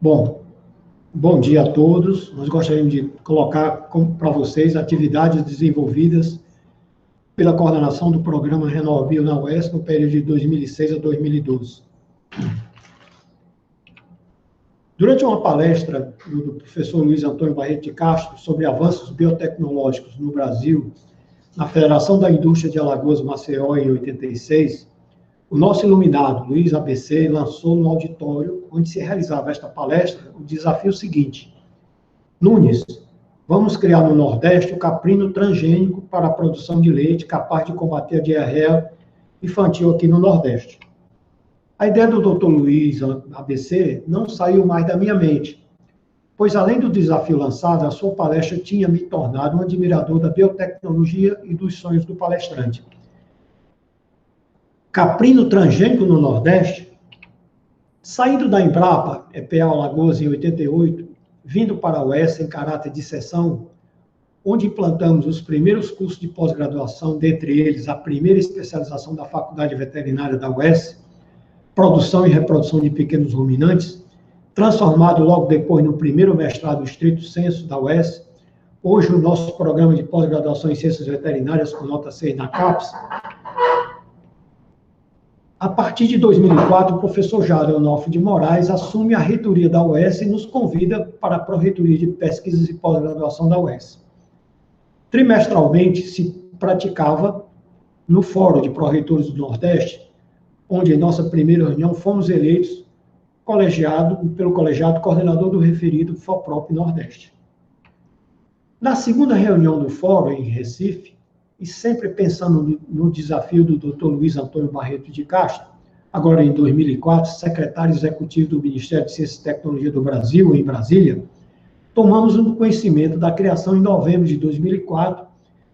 Bom, bom dia a todos. Nós gostaríamos de colocar para vocês atividades desenvolvidas pela coordenação do programa RenovaBio na UES no período de 2006 a 2012. Durante uma palestra do professor Luiz Antônio Barreto de Castro sobre avanços biotecnológicos no Brasil, na Federação da Indústria de Alagoas, Maceió, em 86, o nosso iluminado, Luiz ABC, lançou no auditório, onde se realizava esta palestra, o desafio seguinte: Nunes, vamos criar no Nordeste o caprino transgênico para a produção de leite capaz de combater a diarreia infantil aqui no Nordeste. A ideia do Dr. Luiz ABC não saiu mais da minha mente, pois além do desafio lançado, a sua palestra tinha me tornado um admirador da biotecnologia e dos sonhos do palestrante. Caprino transgênico no Nordeste, saindo da Embrapa, EPA Alagoas, em 88, vindo para a UES em caráter de sessão, onde implantamos os primeiros cursos de pós-graduação, dentre eles a primeira especialização da Faculdade Veterinária da UES, produção e reprodução de pequenos ruminantes, transformado logo depois no primeiro mestrado estrito sensu da UES, hoje o nosso programa de pós-graduação em ciências veterinárias com nota 6 na CAPES. A partir de 2004, o professor Jader Onofre de Moraes assume a reitoria da UES e nos convida para a pró-reitoria de pesquisas e pós-graduação da UES. Trimestralmente se praticava no Fórum de Pró-Reitores do Nordeste, onde em nossa primeira reunião fomos eleitos pelo colegiado coordenador do referido FOPROP Nordeste. Na segunda reunião do Fórum, em Recife, e sempre pensando no desafio do Dr. Luiz Antônio Barreto de Castro, agora em 2004, secretário executivo do Ministério de Ciência e Tecnologia do Brasil, em Brasília, tomamos um conhecimento da criação, em novembro de 2004,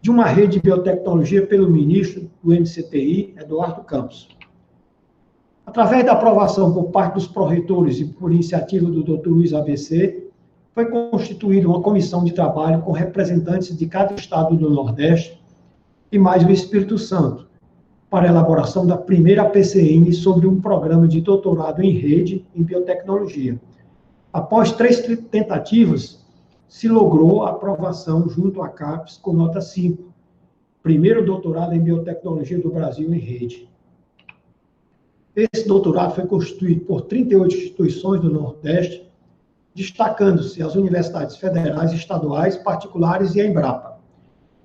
de uma rede de biotecnologia pelo ministro do MCTI, Eduardo Campos. Através da aprovação por parte dos pró-reitores e por iniciativa do Dr. Luiz ABC, foi constituída uma comissão de trabalho com representantes de cada estado do Nordeste, e mais o Espírito Santo, para a elaboração da primeira PCN sobre um programa de doutorado em rede em biotecnologia. Após 3 tentativas, se logrou a aprovação junto à CAPES com nota 5, primeiro doutorado em biotecnologia do Brasil em rede. Esse doutorado foi constituído por 38 instituições do Nordeste, destacando-se as universidades federais, estaduais, particulares e a Embrapa.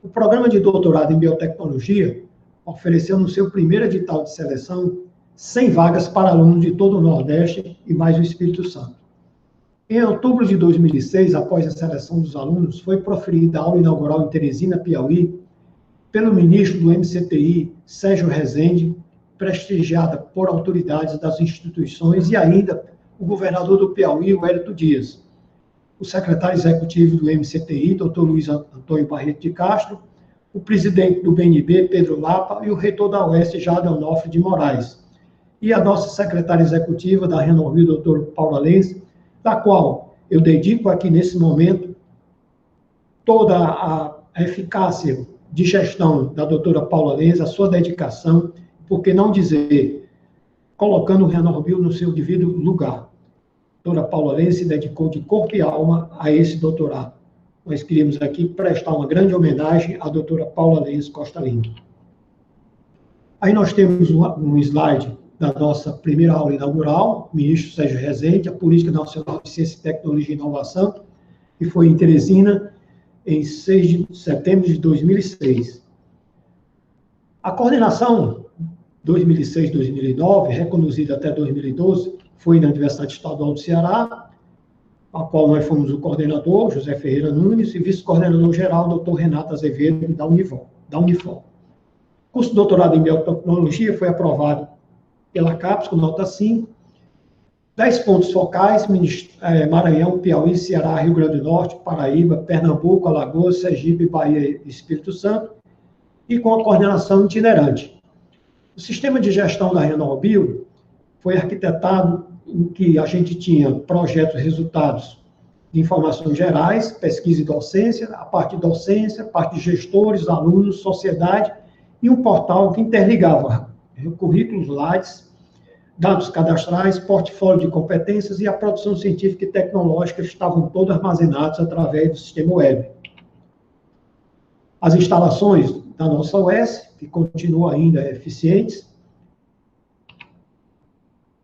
O programa de doutorado em biotecnologia ofereceu no seu primeiro edital de seleção 100 vagas para alunos de todo o Nordeste e mais o Espírito Santo. Em outubro de 2006, após a seleção dos alunos, foi proferida a aula inaugural em Teresina, Piauí, pelo ministro do MCTI, Sérgio Rezende, prestigiada por autoridades das instituições, e ainda o governador do Piauí, o Hélito Dias, o secretário executivo do MCTI, Dr. Luiz Antônio Barreto de Castro, o presidente do BNB, Pedro Lapa, e o reitor da UES, Jader Onofre de Moraes, e a nossa secretária executiva da RenovaBio, Dr. Paula Lenz, da qual eu dedico aqui nesse momento toda a eficácia de gestão da doutora Paula Lenz, a sua dedicação, por que não dizer, colocando o RenovaBio no seu devido lugar. A doutora Paula Lenz se dedicou de corpo e alma a esse doutorado. Nós queríamos aqui prestar uma grande homenagem à doutora Paula Lenz Costa Lima. Aí nós temos um slide da nossa primeira aula inaugural, o ministro Sérgio Rezende, a Política Nacional de Ciência, Tecnologia e Inovação, que foi em Teresina, em 6 de setembro de 2006. A coordenação 2006-2009, reconduzida até 2012, foi na Universidade Estadual do Ceará, a qual nós fomos o coordenador, José Ferreira Nunes, e vice-coordenador-geral, Dr. Renato Azevedo, da Unifor. O curso de doutorado em biotecnologia foi aprovado pela CAPES com nota 5, 10 pontos focais, Maranhão, Piauí, Ceará, Rio Grande do Norte, Paraíba, Pernambuco, Alagoas, Sergipe, Bahia e Espírito Santo, e com a coordenação itinerante. O sistema de gestão da RenovaBio foi arquitetado em que a gente tinha projetos, resultados de informações gerais, pesquisa e docência, a parte de docência, a parte de gestores, alunos, sociedade, e um portal que interligava currículos Lattes dados cadastrais, portfólio de competências e a produção científica e tecnológica estavam todos armazenados através do sistema web. As instalações da nossa UES, que continuam ainda eficientes.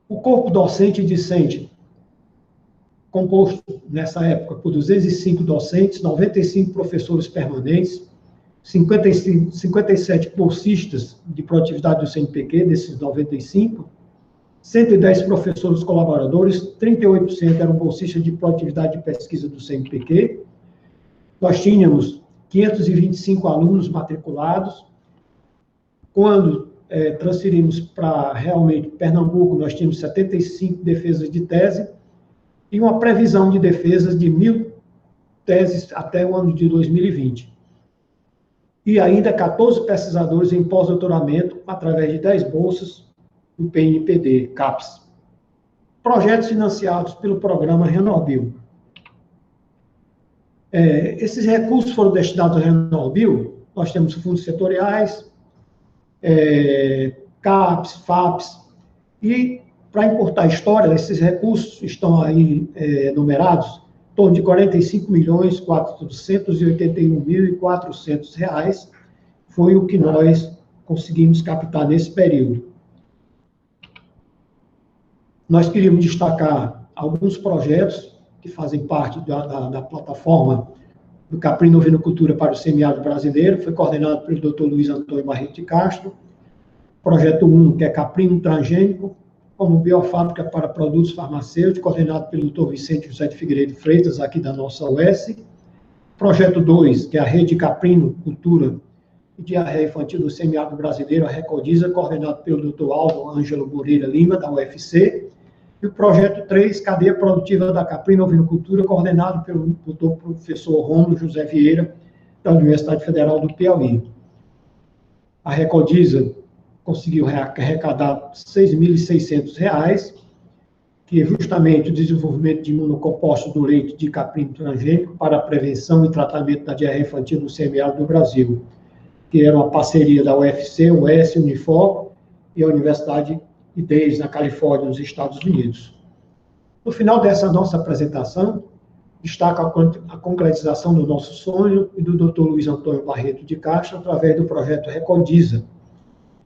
O corpo docente e discente, composto nessa época por 205 docentes, 95 professores permanentes, 57 bolsistas de produtividade do CNPq, desses 95, 110 professores colaboradores, 38% eram bolsistas de produtividade de pesquisa do CNPq. Nós tínhamos 525 alunos matriculados. Quando transferimos para realmente Pernambuco, nós tínhamos 75 defesas de tese e uma previsão de defesas de 1.000 teses até o ano de 2020. E ainda 14 pesquisadores em pós-doutoramento através de 10 bolsas do PNPD, CAPES. Projetos financiados pelo programa RenovaBio. Esses recursos foram destinados ao RenovaBio. Nós temos fundos setoriais, CAPES, FAPES, e para encurtar a história, esses recursos estão aí numerados, em torno de R$ 45.481.400 foi o que nós conseguimos captar nesse período. Nós queríamos destacar alguns projetos que fazem parte da plataforma do Caprino Ovinocultura para o Semiárido Brasileiro, foi coordenado pelo Dr. Luiz Antônio Barreto de Castro. Projeto 1, que é Caprino Transgênico, como biofábrica para produtos farmacêuticos, coordenado pelo Dr. Vicente José de Figueiredo Freitas, aqui da nossa UES. Projeto 2, que é a Rede Caprino Cultura e Diarreia Infantil do Semiárido Brasileiro, a Recodiza, coordenado pelo Dr. Aldo Ângelo Moreira Lima, da UFC. E o projeto 3, Cadeia Produtiva da Caprino Ovinocultura, coordenado pelo Dr. Professor Rômulo José Vieira, da Universidade Federal do Piauí. A Recodiza conseguiu arrecadar R$ 6.600, que é justamente o desenvolvimento de imunocompostos do leite de caprino transgênico para a prevenção e tratamento da diarreia infantil no semiárido do Brasil, que era uma parceria da UFC, UES, Unifor e a Universidade de Davis, na Califórnia, nos Estados Unidos. No final dessa nossa apresentação, destaca a concretização do nosso sonho e do Dr. Luiz Antônio Barreto de Castro, através do projeto Recodiza,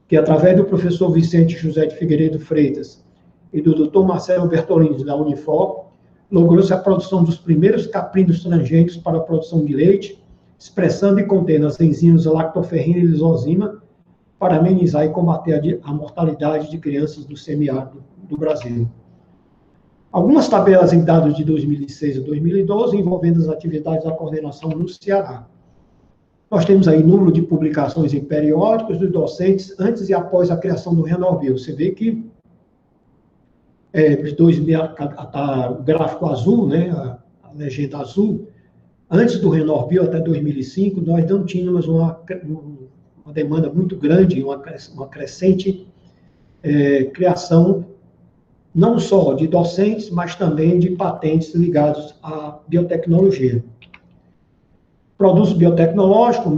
que através do professor Vicente José de Figueiredo Freitas e do Dr. Marcelo Bertolini, da Unifor, logrou-se a produção dos primeiros caprinos transgênicos para a produção de leite, expressando e contendo as enzimas lactoferrina e lisozima, para amenizar e combater a mortalidade de crianças do semiárido do Brasil. Algumas tabelas em dados de 2006 a 2012 envolvendo as atividades da coordenação no Ceará. Nós temos aí número de publicações em periódicos dos docentes antes e após a criação do RenovaBio. Você vê que o gráfico azul, né, a legenda azul, antes do RenovaBio, até 2005, nós não tínhamos uma demanda muito grande, uma crescente criação, não só de docentes, mas também de patentes ligados à biotecnologia. Produtos biotecnológicos,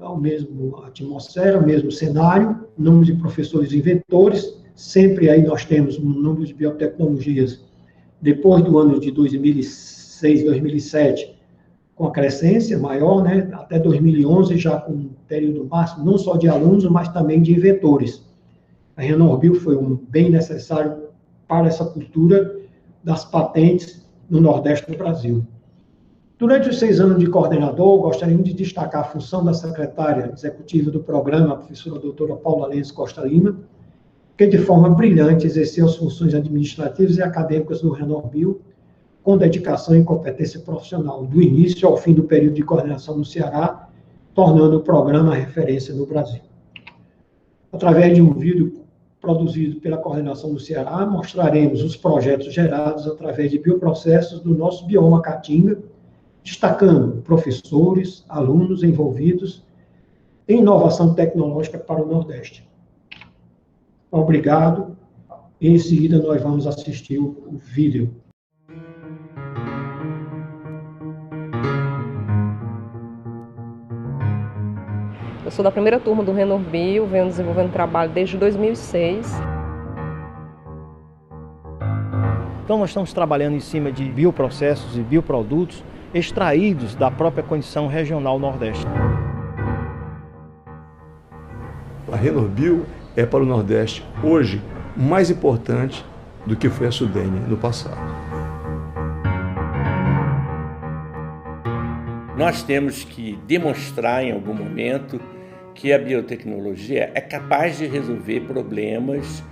a mesma atmosfera, o mesmo cenário, número de professores inventores, sempre aí nós temos um número de biotecnologias, depois do ano de 2006, 2007, com a crescência maior, né, até 2011, já com um período máximo, não só de alunos, mas também de inventores. A RenovaBio foi um bem necessário para essa cultura das patentes no Nordeste do Brasil. Durante os 6 anos de coordenador, gostaríamos de destacar a função da secretária executiva do programa, a professora doutora Paula Lenz Costa Lima, que de forma brilhante exerceu as funções administrativas e acadêmicas do RenovaBio, com dedicação e competência profissional, do início ao fim do período de coordenação no Ceará, tornando o programa referência no Brasil. Através de um vídeo produzido pela coordenação do Ceará, mostraremos os projetos gerados através de bioprocessos do nosso bioma Caatinga, destacando professores, alunos envolvidos em inovação tecnológica para o Nordeste. Obrigado. Em seguida, nós vamos assistir o vídeo. Eu sou da primeira turma do RenovaBio, venho desenvolvendo trabalho desde 2006. Então nós estamos trabalhando em cima de bioprocessos e bioprodutos extraídos da própria condição regional Nordeste. A Renorbio é para o Nordeste hoje mais importante do que foi a Sudene no passado. Nós temos que demonstrar em algum momento que a biotecnologia é capaz de resolver problemas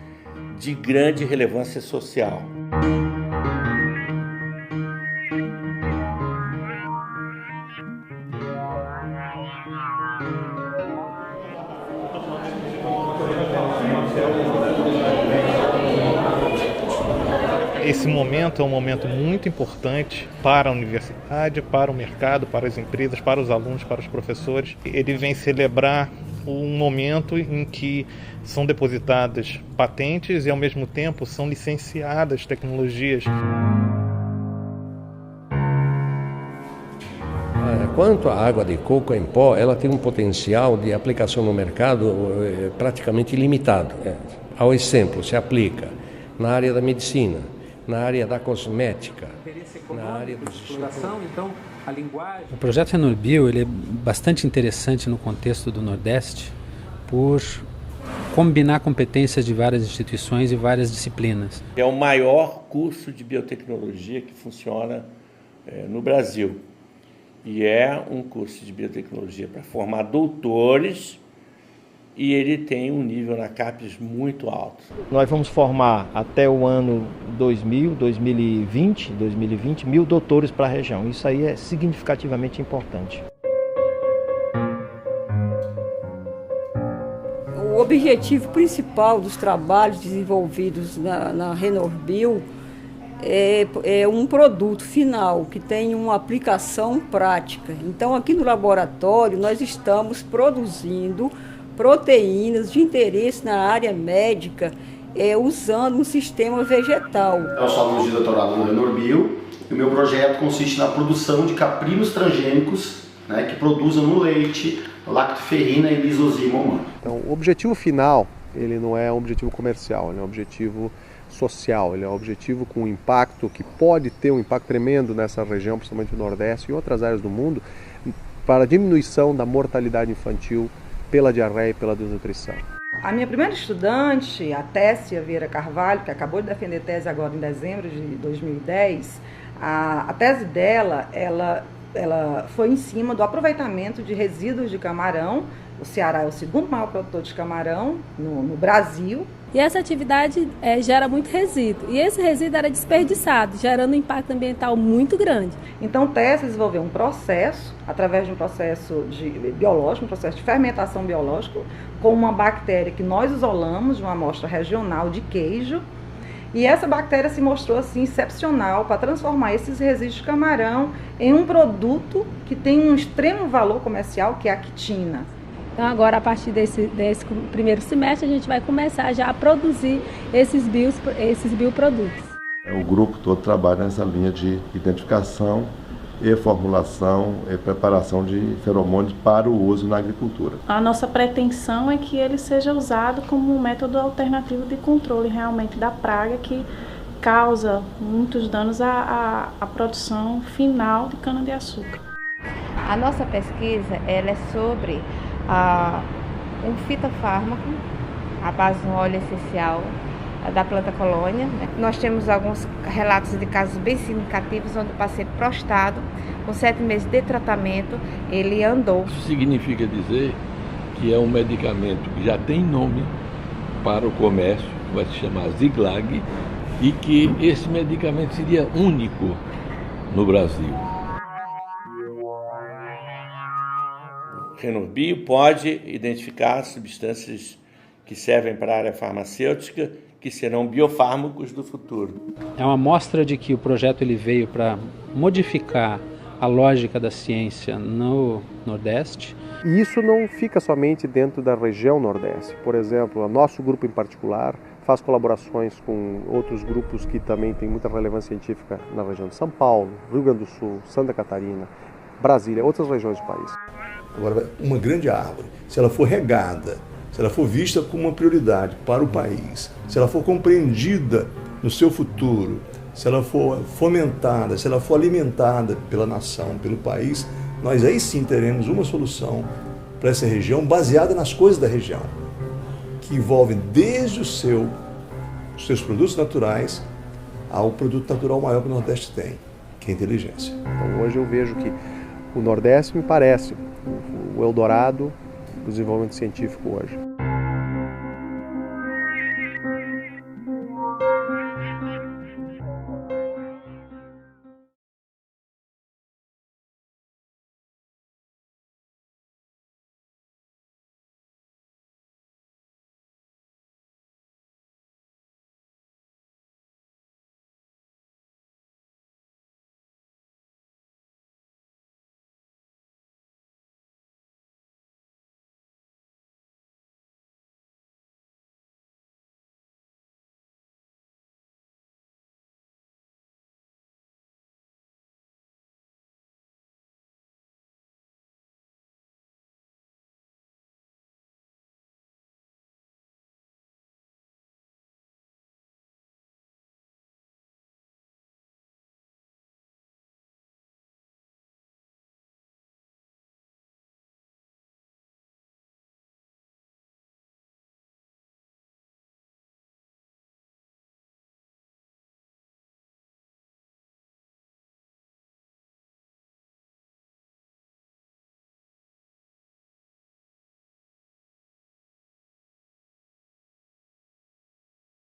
de grande relevância social. Esse momento é um momento muito importante para a universidade, para o mercado, para as empresas, para os alunos, para os professores. Ele vem celebrar um momento em que são depositadas patentes e, ao mesmo tempo, são licenciadas tecnologias. Quanto à água de coco em pó, ela tem um potencial de aplicação no mercado praticamente ilimitado. Ao exemplo, se aplica na área da medicina, na área da cosmética, na área da exploração. Então, a linguagem... O projeto Renorbio ele é bastante interessante no contexto do Nordeste por combinar competências de várias instituições e várias disciplinas. É o maior curso de biotecnologia que funciona no Brasil. E é um curso de biotecnologia para formar doutores, e ele tem um nível na CAPES muito alto. Nós vamos formar até o ano 2020, 1.000 doutores para a região. Isso aí é significativamente importante. O objetivo principal dos trabalhos desenvolvidos na Renorbio é um produto final que tem uma aplicação prática. Então, aqui no laboratório, nós estamos produzindo proteínas de interesse na área médica, usando um sistema vegetal. Eu sou aluno de doutorado no Renorbio e o meu projeto consiste na produção de caprinos transgênicos, né, que produzam no leite lactoferrina e lisozima humana. Então, o objetivo final, ele não é um objetivo comercial, ele é um objetivo social, ele é um objetivo com impacto que pode ter um impacto tremendo nessa região, principalmente no Nordeste e outras áreas do mundo, para a diminuição da mortalidade infantil pela diarreia e pela desnutrição. A minha primeira estudante, a Tessia Vieira Carvalho, que acabou de defender tese agora em dezembro de 2010, a tese dela, ela foi em cima do aproveitamento de resíduos de camarão. O Ceará é o segundo maior produtor de camarão no Brasil. E essa atividade gera muito resíduo. E esse resíduo era desperdiçado, gerando um impacto ambiental muito grande. Então, Tessia desenvolveu um processo, através de um processo biológico, um processo de fermentação biológica, com uma bactéria que nós isolamos de uma amostra regional de queijo. E essa bactéria se mostrou assim excepcional para transformar esses resíduos de camarão em um produto que tem um extremo valor comercial, que é a quitina. Então agora, a partir desse primeiro semestre, a gente vai começar já a produzir esses bioprodutos. O grupo todo trabalha nessa linha de identificação e formulação e preparação de feromônios para o uso na agricultura. A nossa pretensão é que ele seja usado como um método alternativo de controle realmente da praga que causa muitos danos à produção final de cana-de-açúcar. A nossa pesquisa ela é sobre um fitofármaco à base de um óleo essencial da planta colônia. Nós temos alguns relatos de casos bem significativos onde o paciente prostrado, com 7 meses de tratamento, ele andou. Isso significa dizer que é um medicamento que já tem nome para o comércio, que vai se chamar Ziglag, e que esse medicamento seria único no Brasil. Renorbio pode identificar substâncias que servem para a área farmacêutica, que serão biofármacos do futuro. É uma mostra de que o projeto ele veio para modificar a lógica da ciência no Nordeste. E isso não fica somente dentro da região Nordeste. Por exemplo, o nosso grupo em particular faz colaborações com outros grupos que também têm muita relevância científica na região de São Paulo, Rio Grande do Sul, Santa Catarina, Brasília, outras regiões do país. Agora, uma grande árvore, se ela for regada, se ela for vista como uma prioridade para o país, se ela for compreendida no seu futuro, se ela for fomentada, se ela for alimentada pela nação, pelo país, nós aí sim teremos uma solução para essa região baseada nas coisas da região, que envolvem desde os seus produtos naturais ao produto natural maior que o Nordeste tem, que é a inteligência. Então, hoje eu vejo que o Nordeste me parece o Eldorado do desenvolvimento científico hoje.